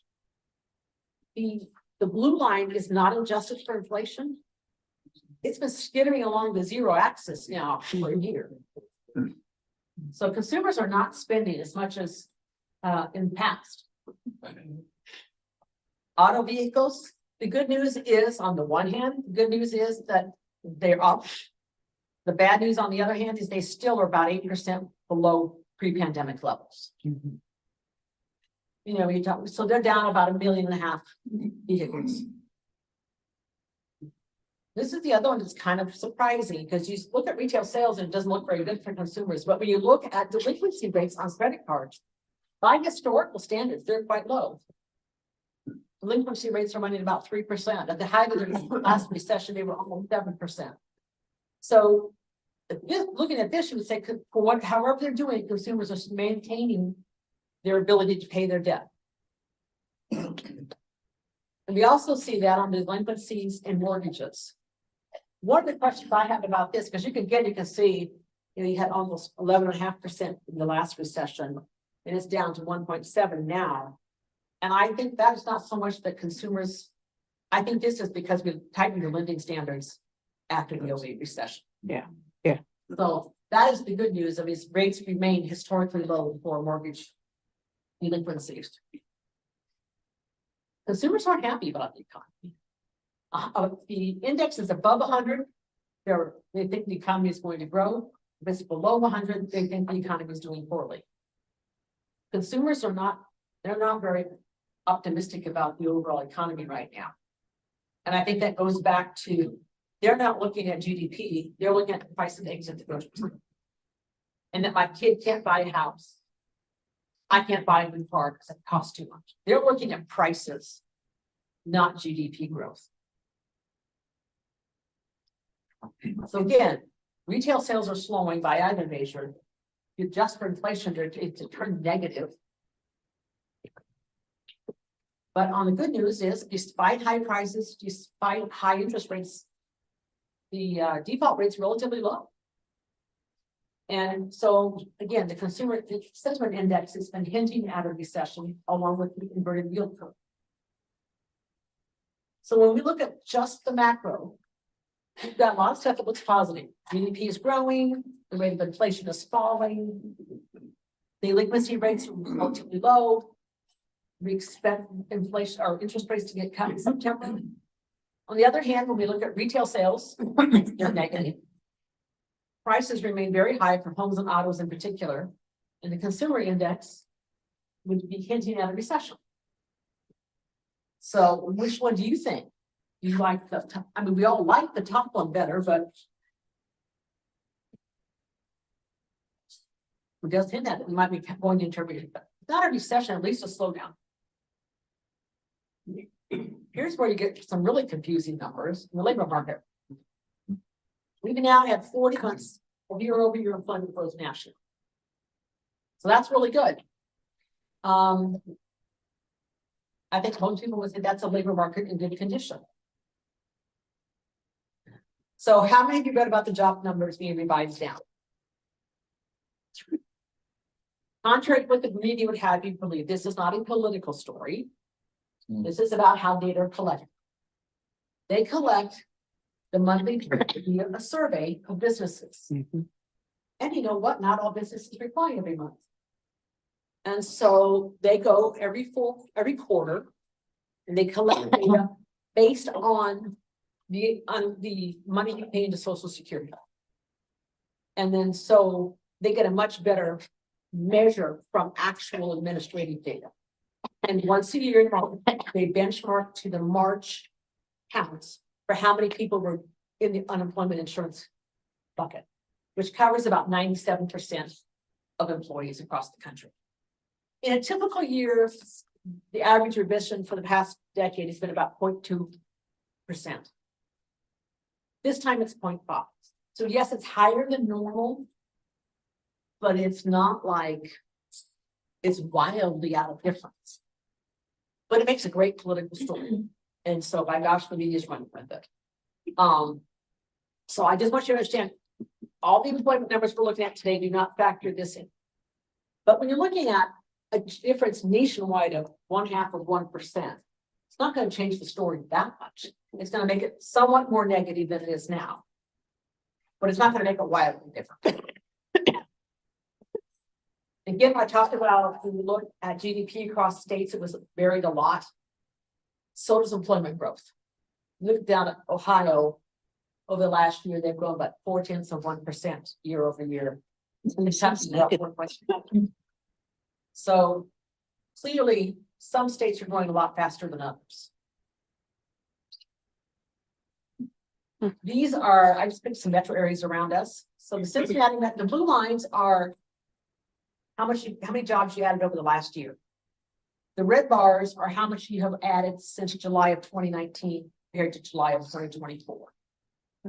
Speaker 13: the blue line is not adjusted for inflation. It's been skittering along the zero axis now for a year. So consumers are not spending as much as in the past. Auto vehicles, the good news is on the one hand, the good news is that they're up. The bad news on the other hand is they still are about 8% below pre-pandemic levels. You know, you talk, so they're down about 1.5 million vehicles. This is the other one that's kind of surprising because you look at retail sales and it doesn't look very good for consumers. But when you look at delinquency rates on credit cards, by historical standards, they're quite low. Delinquency rates are running about 3%. At the height of the last recession, they were almost 7%. So looking at this, you would say, for however they're doing, consumers are maintaining their ability to pay their debt. And we also see that on delinquencies and mortgages. One of the questions I have about this, because you can see, you know, you had almost 11.5% in the last recession, and it's down to 1.7 now. And I think that is not so much that consumers, I think this is because we've tightened the lending standards after the 2008 recession.
Speaker 9: Yeah.
Speaker 13: So that is the good news of these rates remain historically low for mortgage delinquencies. Consumers aren't happy about the economy. The index is above 100. They think the economy is going to grow. If it's below 100, they think the economy is doing poorly. Consumers are not, they're not very optimistic about the overall economy right now. And I think that goes back to, they're not looking at GDP, they're looking at the price of eggs at the grocery store. And that my kid can't buy a house. I can't buy a new car because it costs too much. They're looking at prices, not GDP growth. So again, retail sales are slowing by either measure. You adjust for inflation, it's turned negative. But on the good news is, despite high prices, despite high interest rates, the default rate's relatively low. And so again, the consumer sentiment index has been hinting at a recession along with the inverted yield curve. So when we look at just the macro, we've got a lot of stuff that looks positive. GDP is growing, the rate of inflation is falling. The delinquency rates are relatively low. We expect inflation or interest rates to get cut in September. On the other hand, when we look at retail sales, they're negative. Prices remain very high for homes and autos in particular, and the consumer index would be hinting at a recession. So which one do you think? Do you like I mean, we all like the top one better, but it does hint that we might be going to interpret it, but not a recession, at least a slowdown. Here's where you get some really confusing numbers in the labor market. We've now had 40 months of year-over-year employment growth nationally. So that's really good. I think most people would say that's a labor market in good condition. So how many of you read about the job numbers being revised down? Contrary to what the media would have you believe, this is not a political story. This is about how data are collected. They collect the monthly via a survey of businesses. And you know what? Not all businesses reply every month. And so they go every quarter and they collect data based on the money you pay into Social Security. And then so they get a much better measure from actual administrative data. And once a year, they benchmark to the March counts for how many people were in the unemployment insurance bucket, which covers about 97% of employees across the country. In a typical year, the average revision for the past decade has been about 0.2%. This time it's 0.5. So yes, it's higher than normal, but it's not like it's wildly out of difference. But it makes a great political story. And so by gosh, the media is running with it. So I just want you to understand, all the employment numbers we're looking at today do not factor this in. But when you're looking at a difference nationwide of 0.5%, it's not going to change the story that much. It's going to make it somewhat more negative than it is now. But it's not going to make it wildly different. Again, I talked about, when we look at GDP across states, it was varied a lot. So does employment growth. Look down at Ohio, over the last year, they've grown about 0.4% year over year. So clearly, some states are growing a lot faster than others. These are, I just picked some metro areas around us. So the Cincinnati, the blue lines are how many jobs you added over the last year. The red bars are how much you have added since July of 2019 compared to July of 2024.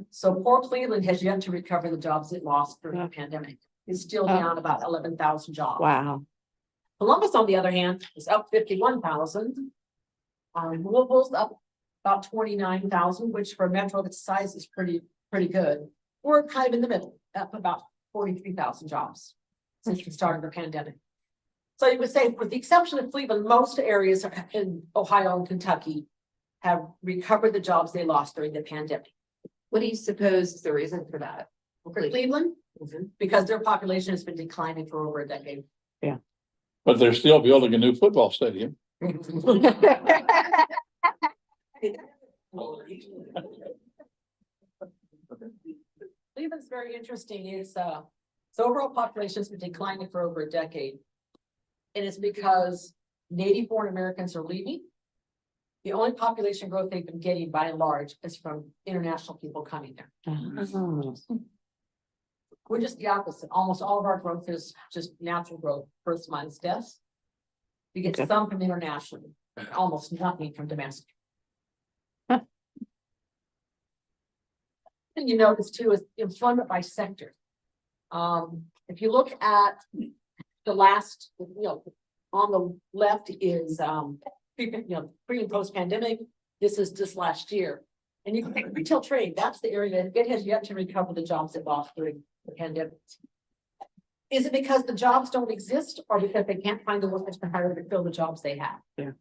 Speaker 13: So poor Cleveland has yet to recover the jobs it lost during the pandemic. It's still down about 11,000 jobs.
Speaker 9: Wow.
Speaker 13: Columbus, on the other hand, is up 51,000. Louisville's up about 29,000, which for a metro of its size is pretty good. We're kind of in the middle, up about 43,000 jobs since the start of the pandemic. So you would say, with the exception of Cleveland, most areas in Ohio and Kentucky have recovered the jobs they lost during the pandemic.
Speaker 11: What do you suppose is the reason for that?
Speaker 13: For Cleveland, because their population has been declining for over a decade.
Speaker 2: But they're still building a new football stadium.
Speaker 13: Cleveland's very interesting. Is so overall population has been declining for over a decade. And it's because native born Americans are leaving. The only population growth they've been getting by and large is from international people coming there. We're just the opposite. Almost all of our growth is just natural growth, births, minus deaths. We get some from international, almost nothing from domestic. And you notice too is employment by sector. If you look at the last, on the left is pre and post pandemic. This is just last year, and you can take retail trade. That's the area that it has yet to recover the jobs it lost during the pandemic. Is it because the jobs don't exist or because they can't find the workers to hire to fill the jobs they have?
Speaker 2: Yeah.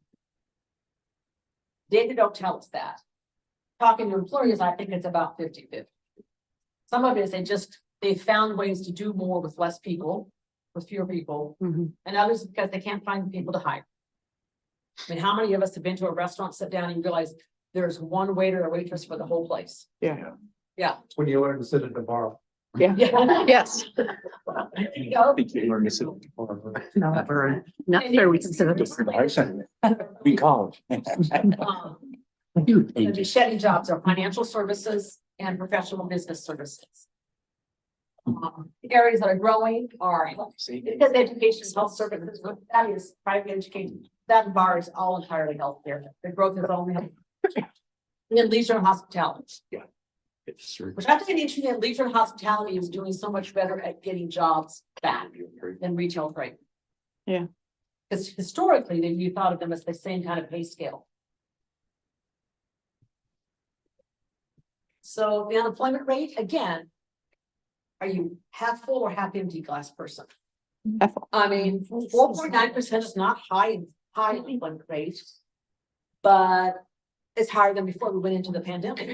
Speaker 13: Data don't tell us that. Talking to employers, I think it's about 50-50. Some of it is they found ways to do more with less people, with fewer people, and others because they can't find people to hire. I mean, how many of us have been to a restaurant, sit down and you realize there's one waiter or waitress for the whole place?
Speaker 2: Yeah.
Speaker 13: Yeah.
Speaker 10: When you learn to sit at the bar.
Speaker 2: Yeah.
Speaker 9: Yes.
Speaker 2: I think you learn to sit at the bar.
Speaker 9: Not very, not very considered.
Speaker 2: We college.
Speaker 13: The shedding jobs are financial services and professional business services. The areas that are growing are because education, health services, that is private education. That bar is all entirely healthcare. The growth is only. And then leisure and hospitality.
Speaker 2: Yeah. It's true.
Speaker 13: Which I think interesting that leisure and hospitality is doing so much better at getting jobs back than retail trade.
Speaker 9: Yeah.
Speaker 13: Because historically, you thought of them as the same kind of pay scale. So the unemployment rate, again, are you half full or half empty glass person? I mean, 4.9% is not high unemployment rate, but it's higher than before we went into the pandemic.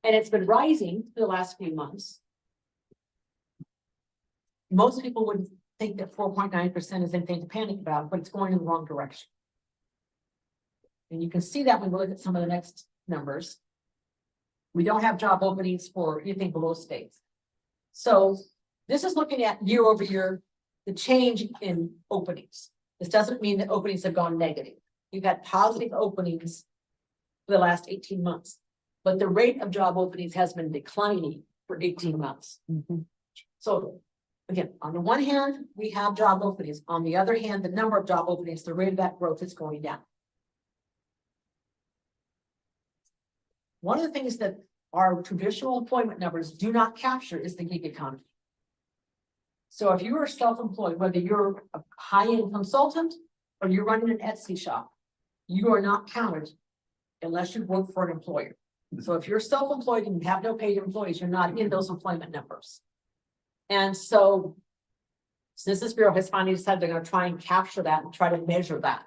Speaker 13: And it's been rising for the last few months. Most people would think that 4.9% is anything to panic about, but it's going in the wrong direction. And you can see that when we look at some of the next numbers. We don't have job openings for anything below states. So this is looking at year over year, the change in openings. This doesn't mean that openings have gone negative. You've had positive openings for the last 18 months, but the rate of job openings has been declining for 18 months. So again, on the one hand, we have job openings. On the other hand, the number of job openings, the rate of that growth is going down. One of the things that our traditional employment numbers do not capture is the gig economy. So if you are self-employed, whether you're a high-end consultant or you're running an Etsy shop, you are not counted unless you work for an employer. So if you're self-employed and you have no paid employees, you're not in those employment numbers. And so Census Bureau has finally decided they're going to try and capture that and try to measure that.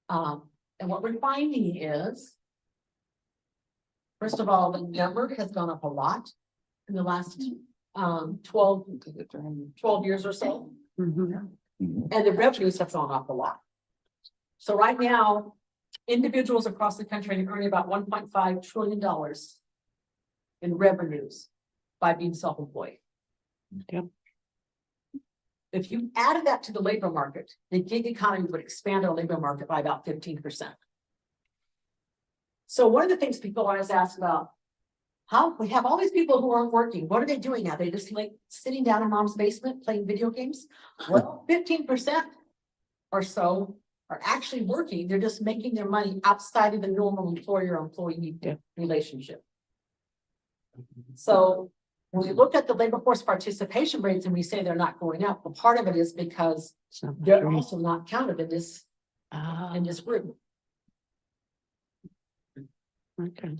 Speaker 13: And what we're finding is, first of all, the number has gone up a lot in the last 12 years or so. And the revenues have gone up a lot. So right now, individuals across the country are earning about $1.5 trillion in revenues by being self-employed.
Speaker 9: Yep.
Speaker 13: If you added that to the labor market, the gig economy would expand our labor market by about 15%. So one of the things people always ask about, how we have all these people who aren't working, what are they doing now? They just like sitting down in mom's basement playing video games? Well, 15% or so are actually working. They're just making their money outside of the normal employer-employee relationship. So when we look at the labor force participation rates and we say they're not going up, well, part of it is because they're also not counted in this group.
Speaker 9: Okay.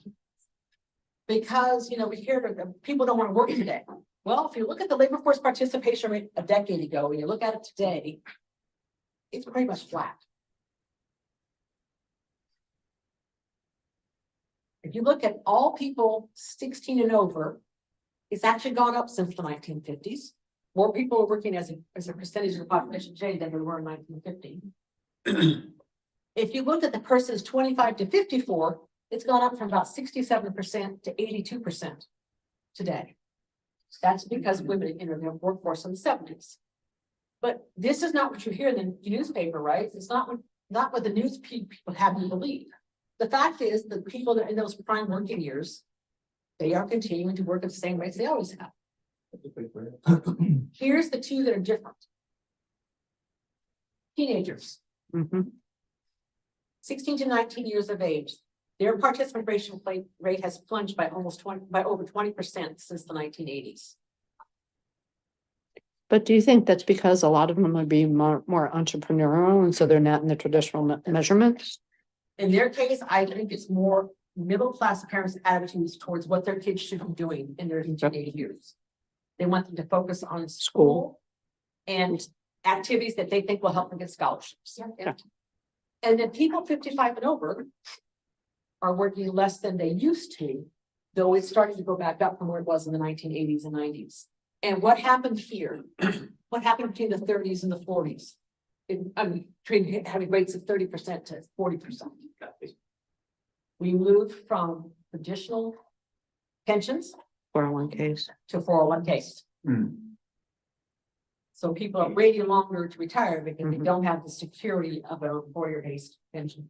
Speaker 13: Because, we hear that people don't want to work today. Well, if you look at the labor force participation rate a decade ago, and you look at it today, it's pretty much flat. If you look at all people 16 and over, it's actually gone up since the 1950s. More people are working as a percentage of the population today than there were in 1950. If you look at the persons 25 to 54, it's gone up from about 67% to 82% today. That's because women entered the workforce in the 70s. But this is not what you hear in the newspaper, right? It's not what the news people have you believe. The fact is the people that are in those prime working years, they are continuing to work at the same rates they always have. Here's the two that are different. Teenagers. 16 to 19 years of age. Their participation rate has plunged by over 20% since the 1980s.
Speaker 9: But do you think that's because a lot of them are being more entrepreneurial and so they're not in the traditional measurements?
Speaker 13: In their case, I think it's more middle-class parents' attitudes towards what their kids should be doing in their teenage years. They want them to focus on school and activities that they think will help them get scholarships. And then people 55 and over are working less than they used to, though it's starting to go back up from where it was in the 1980s and 90s. And what happened here? What happened between the 30s and the 40s? Between having rates of 30% to 40%. We moved from traditional pensions
Speaker 1: 401ks.
Speaker 13: to 401ks. So people are waiting longer to retire because they don't have the security of an employer-based pension.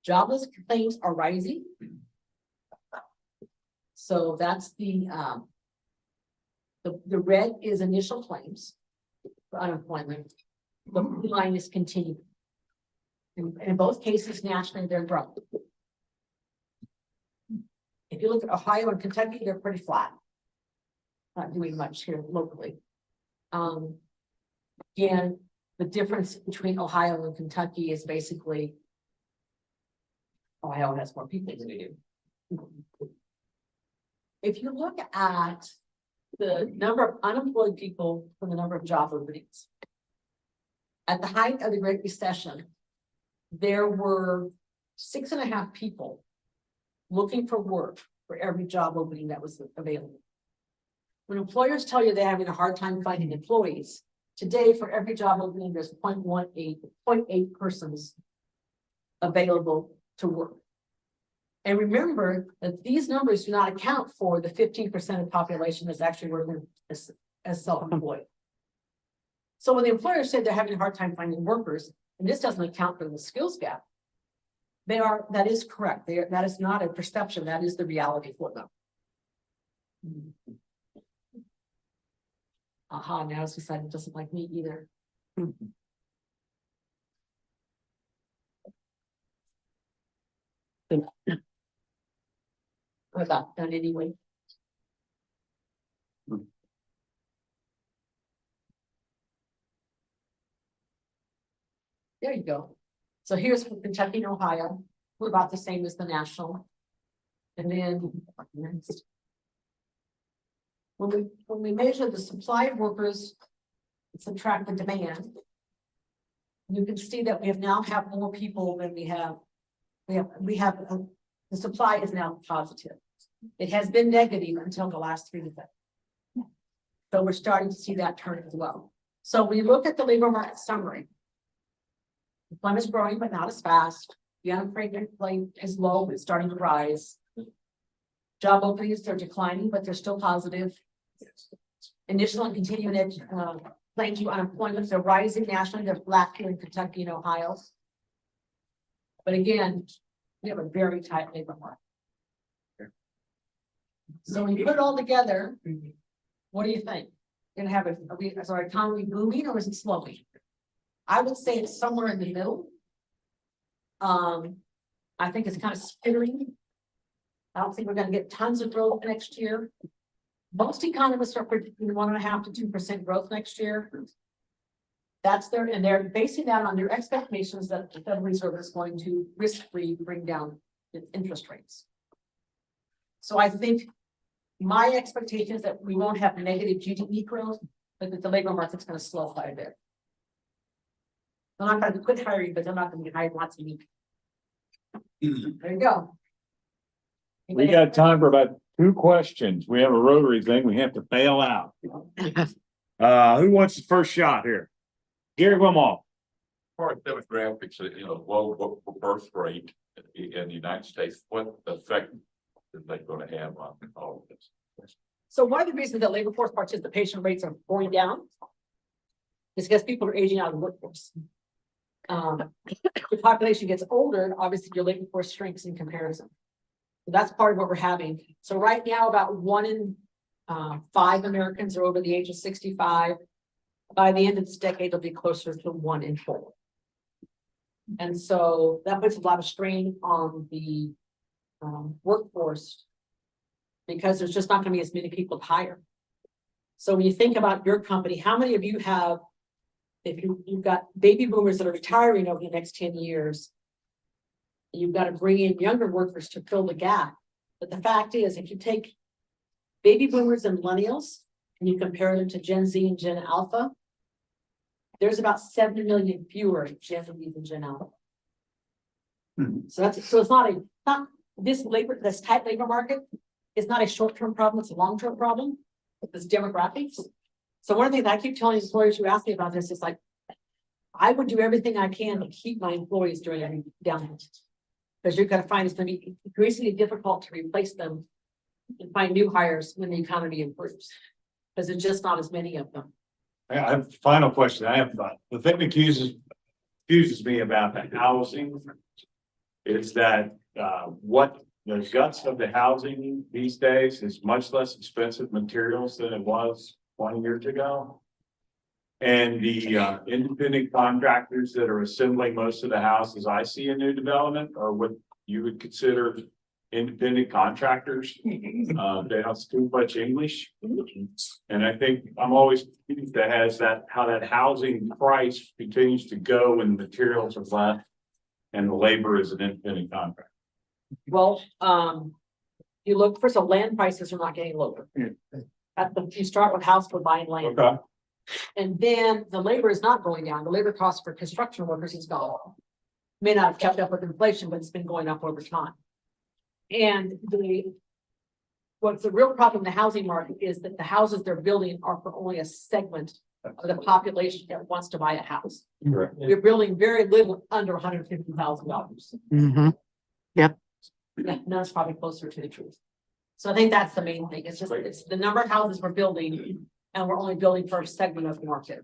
Speaker 13: Jobless claims are rising. So that's the red is initial claims for unemployment. The blue line is continuing. In both cases, nationally, they're growing. If you look at Ohio and Kentucky, they're pretty flat. Not doing much here locally. Again, the difference between Ohio and Kentucky is basically Ohio has more people than we do. If you look at the number of unemployed people from the number of job openings, at the height of the Great Recession, there were 6.5 people looking for work for every job opening that was available. When employers tell you they're having a hard time finding employees, today for every job opening, there's 0.8 persons available to work. And remember that these numbers do not account for the 15% of the population that's actually working as self-employed. So when the employers say they're having a hard time finding workers, and this doesn't account for the skills gap, that is correct. That is not a perception, that is the reality for them. Aha, now it's decided it doesn't like me either. I got done anyway. There you go. So here's from Kentucky and Ohio. We're about the same as the national. And then next. When we measure the supply of workers, subtract the demand. You can see that we have now have more people than we have. The supply is now positive. It has been negative until the last 3 months. So we're starting to see that turn as well. So we look at the labor market summary. Employment is growing, but not as fast. The unemployment rate is low, but it's starting to rise. Job openings, they're declining, but they're still positive. Initial and continuing claims to unemployment, they're rising nationally. They're flat here in Kentucky and Ohio. But again, we have a very tight labor market. So when you put it all together, what do you think? Gonna have is our economy booming or is it slowing? I would say it's somewhere in the middle. I think it's kind of skittering. I don't think we're going to get tons of growth next year. Most economists are predicting 1.5 to 2% growth next year. And they're basing that on their expectations that the Federal Reserve is going to risk-free bring down its interest rates. So I think my expectation is that we won't have negative GDP growth, but that the labor market's going to slow quite a bit. They're not going to quit hiring, but they're not going to be hiring lots of people. There you go.
Speaker 6: We got time for about 2 questions. We have a rotary thing. We have to bail out. Who wants the first shot here? Gary Wilmot.
Speaker 14: For demographics, low birth rate in the United States, what effect is that going to have on all of this?
Speaker 13: So one of the reasons that labor force participation rates are going down is because people are aging out of the workforce. The population gets older, obviously your labor force shrinks in comparison. So that's part of what we're having. So right now, about 1 in 5 Americans are over the age of 65. By the end of this decade, it'll be closer to 1 in 4. And so that puts a lot of strain on the workforce because there's just not going to be as many people to hire. So when you think about your company, how many of you have, if you've got baby boomers that are retiring over the next 10 years, you've got to bring in younger workers to fill the gap. But the fact is, if you take baby boomers and millennials, and you compare them to Gen Z and Gen Alpha, there's about 70 million fewer Gen Z and Gen Alpha. So it's not this tight labor market is not a short-term problem, it's a long-term problem. It's demographics. So one of the things I keep telling employers who ask me about this is like, I would do everything I can to keep my employees during every downturn. Because you're gonna find it's gonna be increasingly difficult to replace them and find new hires when the economy improves. Because there's just not as many of them.
Speaker 6: I have a final question. I have the thing that confuses me about the housing is that what the guts of the housing these days is much less expensive materials than it was 20 years ago. And the independent contractors that are assembling most of the houses I see in new development are what you would consider independent contractors. They don't speak much English. And I think I'm always confused how that housing price continues to go when the materials are left and the labor is an independent contractor.
Speaker 13: Well, you look for some land prices are not getting lower. You start with house for buying land.
Speaker 6: Okay.
Speaker 13: And then the labor is not going down. The labor cost for construction workers is gone. May not have kept up with inflation, but it's been going up over time. And what's the real problem in the housing market is that the houses they're building are for only a segment of the population that wants to buy a house.
Speaker 6: Correct.
Speaker 13: We're building very little under $150,000.
Speaker 9: Mm-hmm. Yep.
Speaker 13: Yeah, no, it's probably closer to the truth. So I think that's the main thing. It's just, it's the number of houses we're building and we're only building for a segment of the market.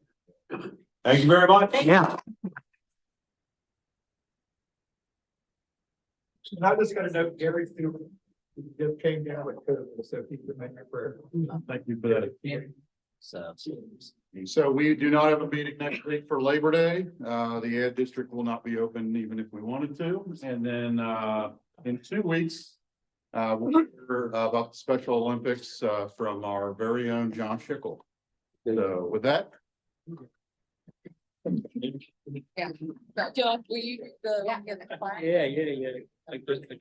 Speaker 6: Thank you very much.
Speaker 9: Yeah.
Speaker 2: And I just got to note, Gary, just came down with COVID, so he could make a prayer.
Speaker 6: Thank you for that.
Speaker 4: So we do not have a meeting next week for Labor Day. The Ed District will not be open even if we wanted to. And then in 2 weeks, we'll hear about the Special Olympics from our very own John Schickel. So with that.
Speaker 1: Yeah. John, will you,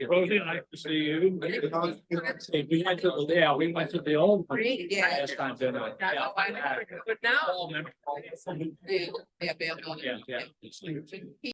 Speaker 12: Rosie, nice to see you. We went to the old.
Speaker 1: Yeah.
Speaker 12: Last time, didn't we?
Speaker 1: But now.
Speaker 12: All members.
Speaker 1: Yeah, Bill.
Speaker 12: Yeah.